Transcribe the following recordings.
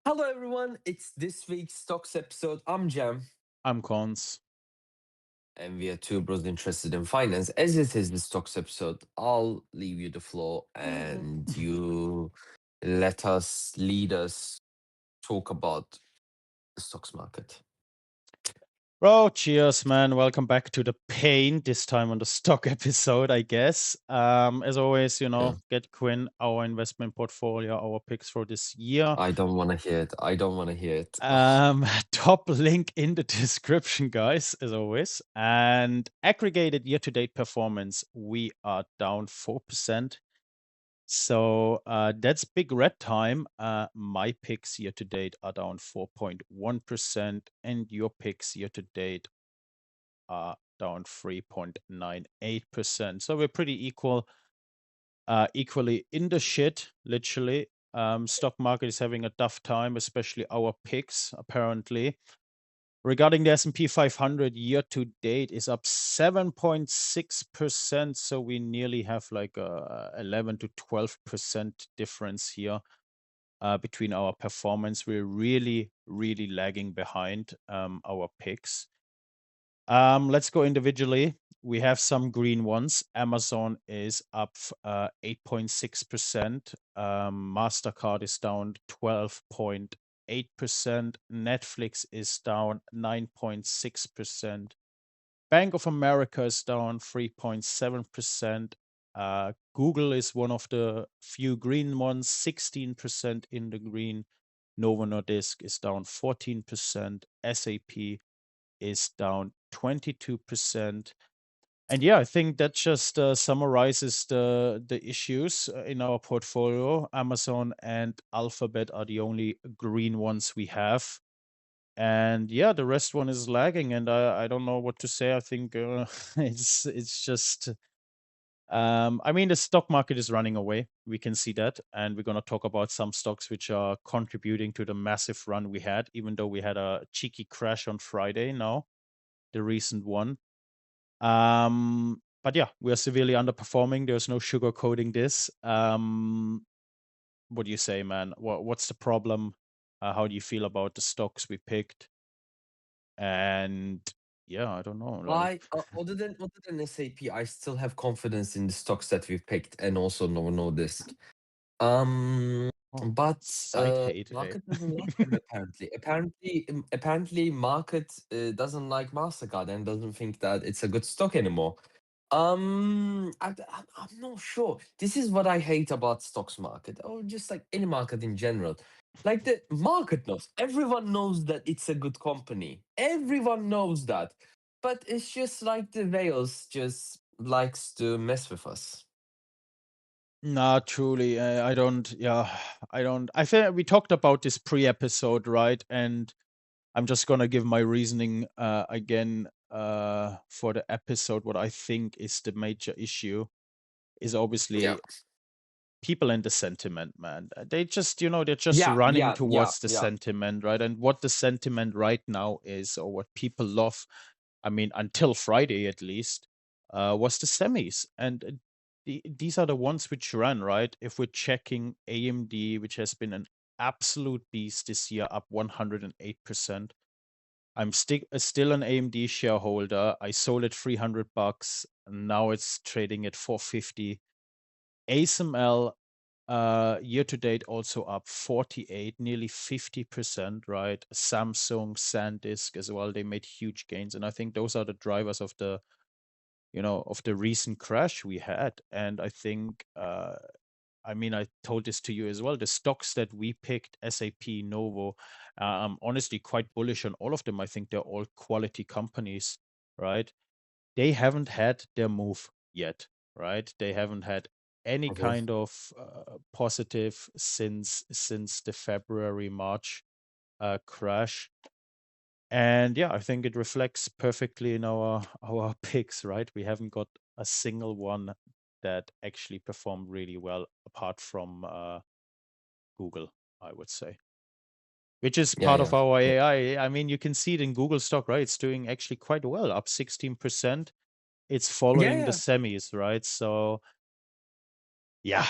Hello, everyone. It's this week's stocks episode. I'm Jam, I'm Cons. and we are two bros interested in finance. As it is the stocks episode, I'll leave you the floor and you lead us talk about the stocks market. Bro, cheers, man. Welcome back to the pain, this time on the stock episode, I guess. As always, Yeah. get Quinn, our investment portfolio, our picks for this year. I don't want to hear it. I don't want to hear it. Ugh. Top link in the description, guys, as always. And aggregated year-to-date performance, we are down 4%. So that's big red time. My picks year to date are down 4.1%, and your picks year to date are down 3.98%. So we're pretty equally in the shit, literally. Stock market is having a tough time, especially our picks, apparently. Regarding the S&P 500, year to date is up 7.6%. So we nearly have like a 11 to 12% difference here between our performance. We're really, really lagging behind our picks. Let's go individually. We have some green ones. Amazon is up 8.6%. Mastercard is down 12.8%. Netflix is down 9.6%. Bank of America is down 3.7%. Google is one of the few green ones, 16% in the green. Novo Nordisk is down 14%. SAP is down 22%. And yeah, I think that just summarizes the issues in our portfolio. Amazon and Alphabet are the only green ones we have. And yeah, the rest one is lagging, and I don't know what to say. I think it's just I mean, the stock market is running away. We can see that, and we're gonna talk about some stocks which are contributing to the massive run we had, even though we had a cheeky crash on Friday. Now, the recent one. But yeah, we are severely underperforming. There's no sugarcoating this. What do you say, man? What's the problem? How do you feel about the stocks we picked? And yeah, I don't know. Like, Other than SAP, I still have confidence in the stocks that we've picked and also Novo Nordisk. Um, oh, but side hate, eh? market doesn't like him apparently. Apparently, market doesn't like Mastercard and doesn't think that it's a good stock anymore. I'm not sure. This is what I hate about stocks market or just like any market in general. Like the market knows, everyone knows that it's a good company. Everyone knows that, but it's just like the whales just likes to mess with us. Nah, truly, I don't. Yeah, I don't. I think we talked about this pre-episode, right? And I'm just gonna give my reasoning again for the episode. What I think is the major issue is Yeah. obviously people and the sentiment, man. They just, they're just Yeah, running yeah, yeah, towards the yeah. sentiment, right? And what the sentiment right now is, or what people love, I mean, until Friday at least, was the semis. And these are the ones which run, right? If we're checking AMD, which has been an absolute beast this year, up 108%. I'm still an AMD shareholder. I sold it $300. And now it's trading at 450. ASML year to date also up 48, nearly 50%, right? Samsung, SanDisk as well, they made huge gains. And I think those are the drivers of the recent crash we had. And I think, I mean, I told this to you as well. The stocks that we picked, SAP, Novo, I'm honestly quite bullish on all of them. I think they're all quality companies, right? They haven't had their move yet, right? They haven't had any Mhm. kind of positive since the February March crash. And yeah, I think it reflects perfectly in our picks, right? We haven't got a single one that actually performed really well apart from Google, I would say, which is Yeah, part of yeah, our yeah. AI. I mean, you can see it in Google stock, right? It's doing actually quite well, up 16%. It's Yeah, following the yeah. semis, right? So yeah,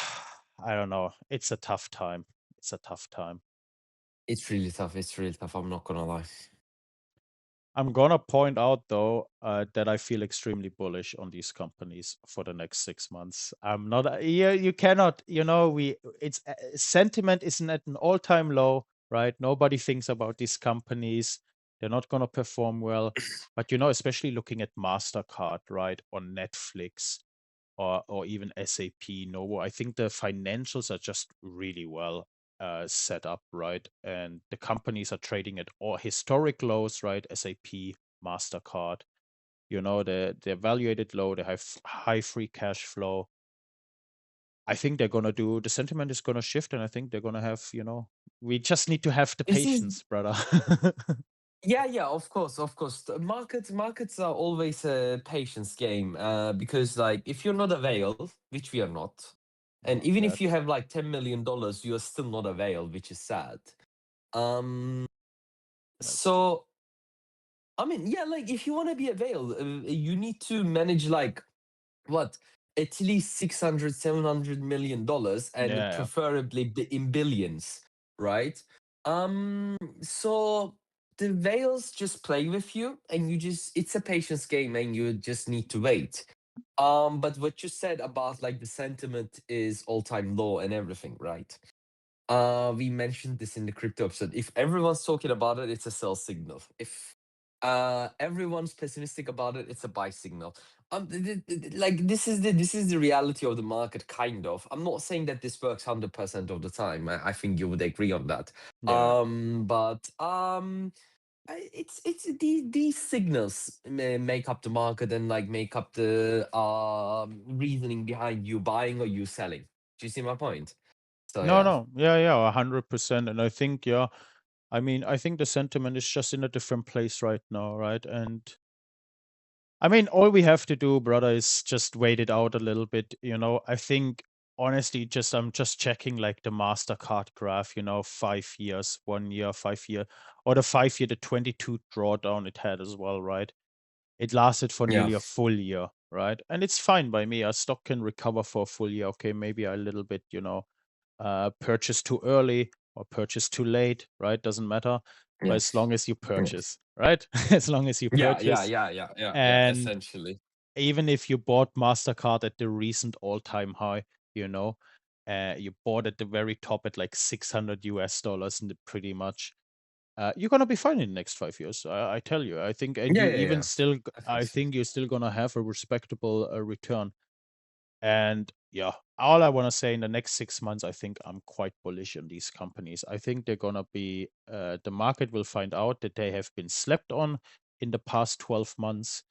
I don't know. It's a tough time. It's a tough time. It's really tough. It's really tough. I'm not gonna lie. I'm gonna point out though that I feel extremely bullish on these companies for the next 6 months. I'm not. Yeah, you cannot. We it's sentiment isn't at an all-time low, right? Nobody thinks about these companies. They're not gonna perform well. But especially looking at Mastercard, right, on Netflix or even SAP, Novo, I think the financials are just really well set up, right? And the companies are trading at all historic lows, right? SAP, Mastercard, they're evaluated low, they have high free cash flow. I think they're gonna do the sentiment is gonna shift, and I think they're gonna have, we just need to have the This is patience, brother. Yeah, yeah, of course, of course. The markets are always a patience game, because like if you're not a whale, which we are not, and Not even if yet. you have like $10 million, you are still not a whale, which is sad. Um, That's true. so I mean, yeah, like if you want to be a whale, you need to manage like what, at least 600, $700 million, and Yeah. preferably in billions, right? So the whales just play with you, and it's a patience game, and you just need to wait. But what you said about like the sentiment is all-time low and everything, right? We mentioned this in the crypto episode. If everyone's talking about it, it's a sell signal. If everyone's pessimistic about it, it's a buy signal. Like this is the reality of the market, kind of. I'm not saying that this works 100% of the time. I think you would agree on that. Yeah. But it's these signals make up the market, and like make up the reasoning behind you buying or you selling. Do you see my point? So No, yeah. no. Yeah, yeah, 100%. And I think, yeah, I mean, I think the sentiment is just in a different place right now, right? And I mean, all we have to do, brother, is just wait it out a little bit. I think honestly, I'm just checking like the Mastercard graph, 5 years, 1 year, 5 year, or the 5 year, the 22 drawdown it had as well, right? It lasted for Yeah. nearly a full year, right? And it's fine by me. A stock can recover for a full year. Okay, maybe a little bit, purchase too early or purchase too late, right? Doesn't matter. But Yeah. as long as you Yeah. purchase, right? As long as you Yeah. Yeah. purchase. Yeah. Yeah. Yeah. Yeah. And Essentially. even if you bought Mastercard at the recent all-time high, you know, you bought at the very top at like $600 and pretty much, you're gonna be fine in the next 5 years. I tell you. I think, and Yeah. you Yeah. even Yeah. still, I think I so. think you're still gonna have a respectable return. And yeah, all I want to say in the next 6 months, I think I'm quite bullish on these companies. I think they're going to be, the market will find out that they have been slept on in the past 12 months.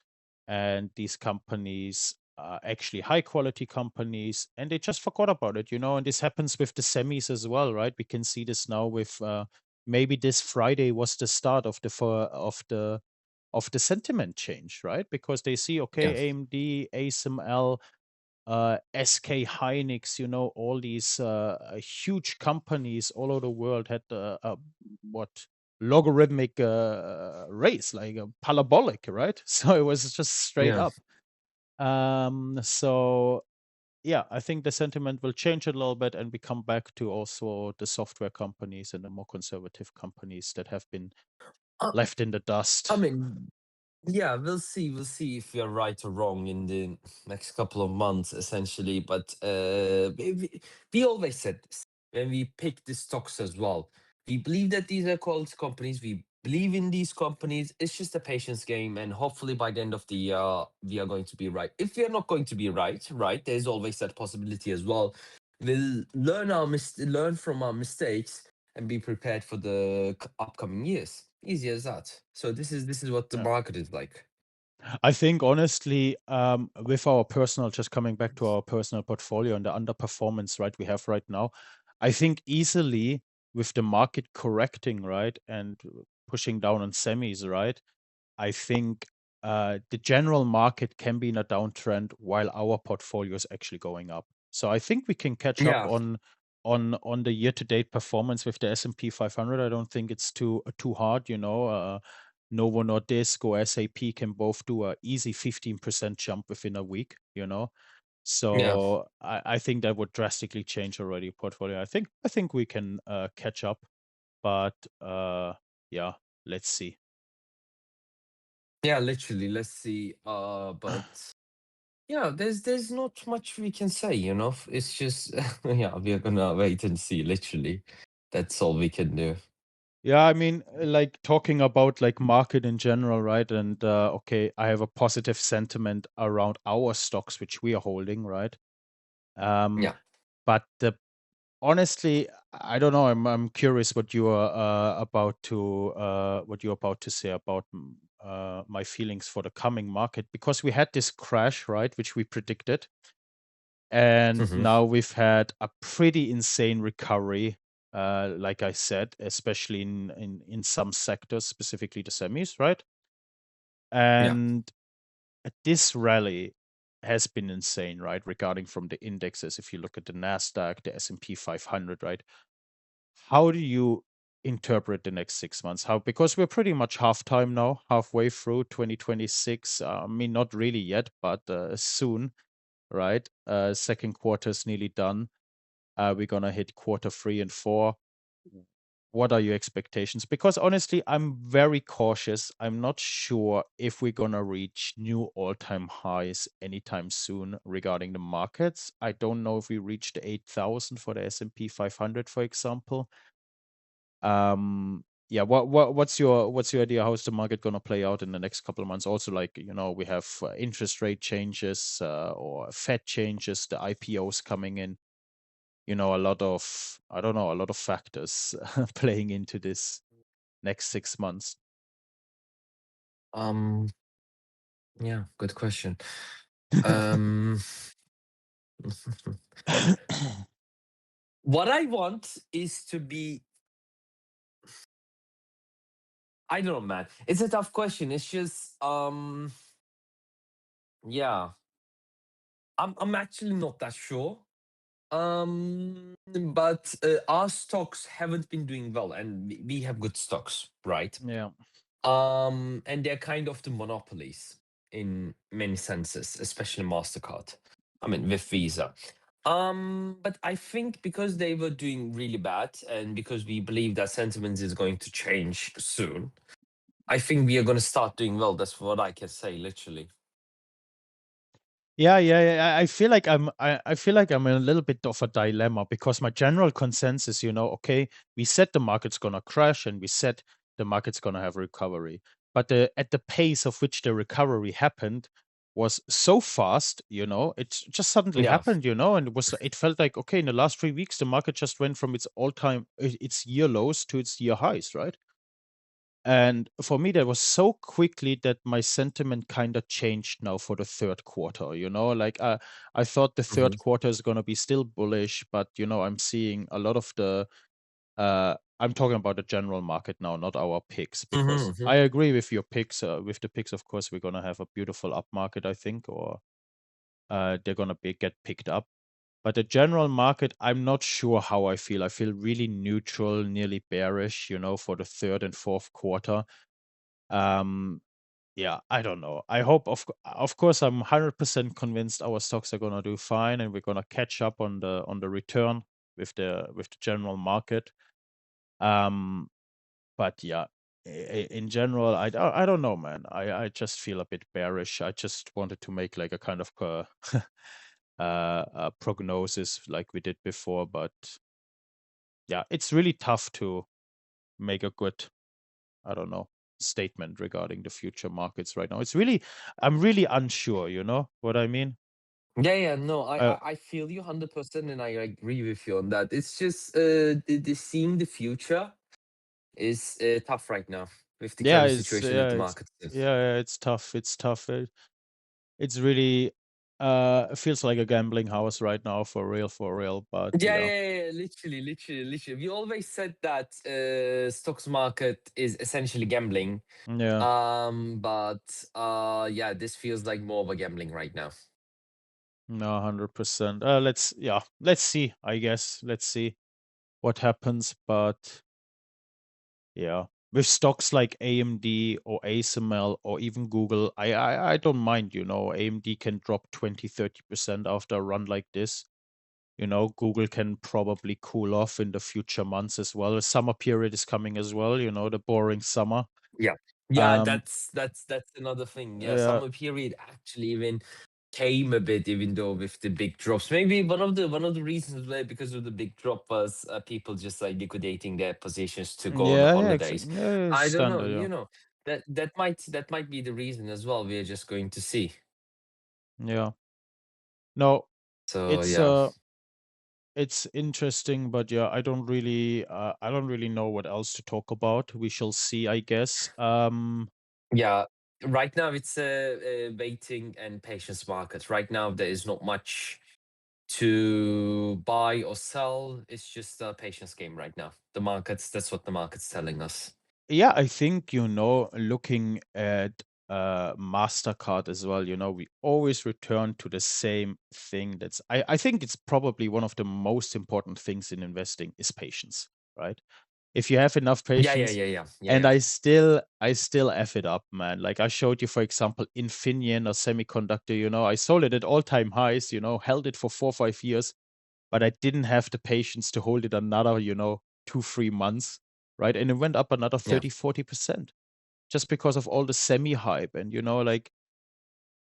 And these companies are actually high quality companies and they just forgot about it, And this happens with the semis as well, right? We can see this now with maybe this Friday was the start of the sentiment change, right? Because they see, Yeah. okay, AMD, ASML, SK Hynix, all these huge companies all over the world had what logarithmic raise, like a parabolic, right? So it was just straight Yeah. up. So yeah, I think the sentiment will change a little bit, and we come back to also the software companies and the more conservative companies that have been Uh, left in the I dust. mean, yeah, we'll see. We'll see if we are right or wrong in the next couple of months, essentially. But we always said this when we pick the stocks as well. We believe that these are quality companies. We believe in these companies. It's just a patience game, and hopefully by the end of the year, we are going to be right. If we are not going to be right, there's always that possibility as well. We'll learn from our mistakes and be prepared for the upcoming years. Easy as that. So this is what the Yeah. market is like. I think honestly, with our personal, just coming back to our personal portfolio and the underperformance, right, we have right now, I think easily with the market correcting, right, and pushing down on semis, right, I think the general market can be in a downtrend while our portfolio is actually going up. So I think we can catch up Yeah, on the year-to-date performance with the S&P 500. I don't think it's too hard, Novo Nordisk or SAP can both do a easy 15% jump within a week. yeah. So I think that would drastically change already portfolio. I think we can catch up. but yeah, let's see. Yeah, literally. Let's see. But yeah, there's not much we can say, you know. It's just yeah, we're gonna wait and see. Literally, that's all we can do. Yeah, I mean, like talking about like market in general, right? And okay, I have a positive sentiment around our stocks which we are holding, right? Um, Yeah. but honestly, I don't know. I'm curious what you are about to say about my feelings for the coming market, because we had this crash, right, which we predicted, and Hmm. now we've had a pretty insane recovery. Like I said, especially in some sectors, specifically the semis, right? Yeah. And this rally has been insane, right? Regarding from the indexes, if you look at the Nasdaq, the S&P 500, right? How do you interpret the next 6 months? How, because we're pretty much halftime now, halfway through 2026. I mean, not really yet, but soon, right? Second quarter is nearly done. We're gonna hit quarter 3 and 4. What are your expectations? Because honestly, I'm very cautious. I'm not sure if we're gonna reach new all-time highs anytime soon regarding the markets. I don't know if we reached 8,000 for the S&P 500, for example. Yeah, what's your idea? How's the market gonna play out in the next couple of months? Also, like, we have interest rate changes, or Fed changes, the IPOs coming in. A lot of, I don't know, a lot of factors playing into this next 6 months. Um. Yeah. Good question. Um. What I want is to be. I don't know, man. It's a tough question. It's just. Yeah. I'm actually not that sure. But our stocks haven't been doing well, and we have good stocks, right? Yeah. And they're kind of the monopolies in many senses, especially Mastercard. I mean, with Visa. But I think because they were doing really bad, and because we believe that sentiment is going to change soon, I think we are going to start doing well. That's what I can say, literally. Yeah, yeah, yeah. I feel like I'm in a little bit of a dilemma, because my general consensus, okay, we said the market's gonna crash and we said the market's gonna have recovery. But at the pace of which the recovery happened was so fast, it just suddenly Yeah. happened, and it felt like, okay, in the last 3 weeks the market just went from its year lows to its year highs, right? And for me, that was so quickly that my sentiment kind of changed now for the third quarter. Like, I thought the Hmm. third quarter is going to be still bullish, but I'm seeing a lot of I'm talking about the general market now, not our picks, because Hmm. I agree with your picks. With the picks, of course, we're going to have a beautiful up market, I think, or they're going to get picked up. But the general market, I'm not sure how I feel. I feel really neutral, nearly bearish, for the third and fourth quarter. Um, yeah, I don't know. I hope, of course, I'm 100% convinced our stocks are gonna do fine, and we're gonna catch up on the return with the general market. Um, but yeah, in general, I don't know, man. I just feel a bit bearish. I just wanted to make like a kind of a prognosis like we did before, but yeah, it's really tough to make a good, I don't know, statement regarding the future markets right now. I'm really unsure, you know what I mean? Yeah, yeah, no, Uh, I feel you 100%, and I agree with you on that. It's just the seeing the future is tough right now with the yeah, current it's situation with yeah, the it's market. yeah, yeah, it's tough. It's tough. It's really it feels like a gambling house right now, for real. But Yeah, yeah, yeah, yeah, literally, literally, literally. We always said that stocks market is essentially gambling. yeah, But yeah, this feels like more of a gambling right now. no, 100%. Let's see. I guess let's see what happens. But yeah, with stocks like AMD or ASML or even Google, I don't mind, AMD can drop 20, 30% after a run like this. Google can probably cool off in the future months as well. The summer period is coming as well, the boring summer. Yeah. Yeah, Um, that's another thing. Yeah, yeah, summer period actually even came a bit, even though with the big drops. Maybe one of the reasons why because of the big drop was people just like liquidating their positions to go on yeah, yeah, holidays. yeah, it's I don't know, standard, yeah. that might be the reason as well. We're just going to see. Yeah. No, So it's yeah. uh it's interesting, but yeah, I don't really know what else to talk about. We shall see, I guess. Yeah, right now it's a waiting and patience market. Right now there is not much to buy or sell. It's just a patience game right now. That's what the market's telling us. Yeah, I think, looking at Mastercard as well, we always return to the same thing. I think it's probably one of the most important things in investing is patience, right? If you have enough Yeah, yeah, patience, yeah, yeah, yeah, and yeah, I still F it up, man. Like I showed you, for example, Infineon or Semiconductor, I sold it at all-time highs, held it for 4 or 5 years, but I didn't have the patience to hold it another, 2 3 months, right? And it went up another yeah, 30 40% just because of all the semi hype. And like,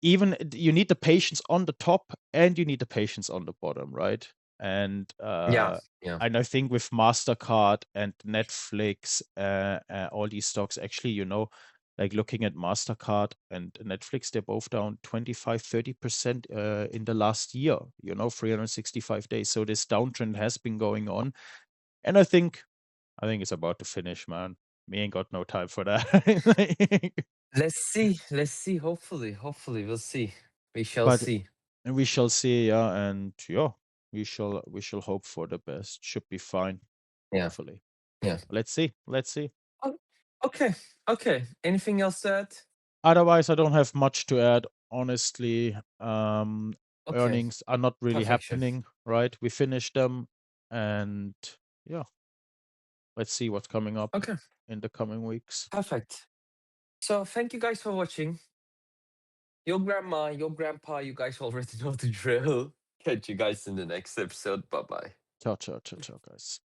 even you need the patience on the top and you need the patience on the bottom, right? And yeah, yeah, I think with Mastercard and Netflix, all these stocks, actually, like looking at Mastercard and Netflix, they're both down 25 30% in the last year, 365 days. So this downtrend has been going on, and I think it's about to finish, man. Me ain't got no time for that. let's see. Hopefully we'll see. We shall But see. we shall see, yeah, and yeah, we shall hope for the best. Should be fine, Yeah, hopefully. yeah. Let's see. Let's see. Oh, okay, okay, anything else to add? Otherwise, I don't have much to add, honestly. Okay, Earnings are not really perfection. happening, right? We finished them, and yeah, let's see what's coming up Okay, in the coming weeks. perfect. So thank you guys for watching. Your grandma, your grandpa, you guys already know the drill. Catch you guys in the next episode. Bye bye. Ciao, ciao, ciao, ciao, guys.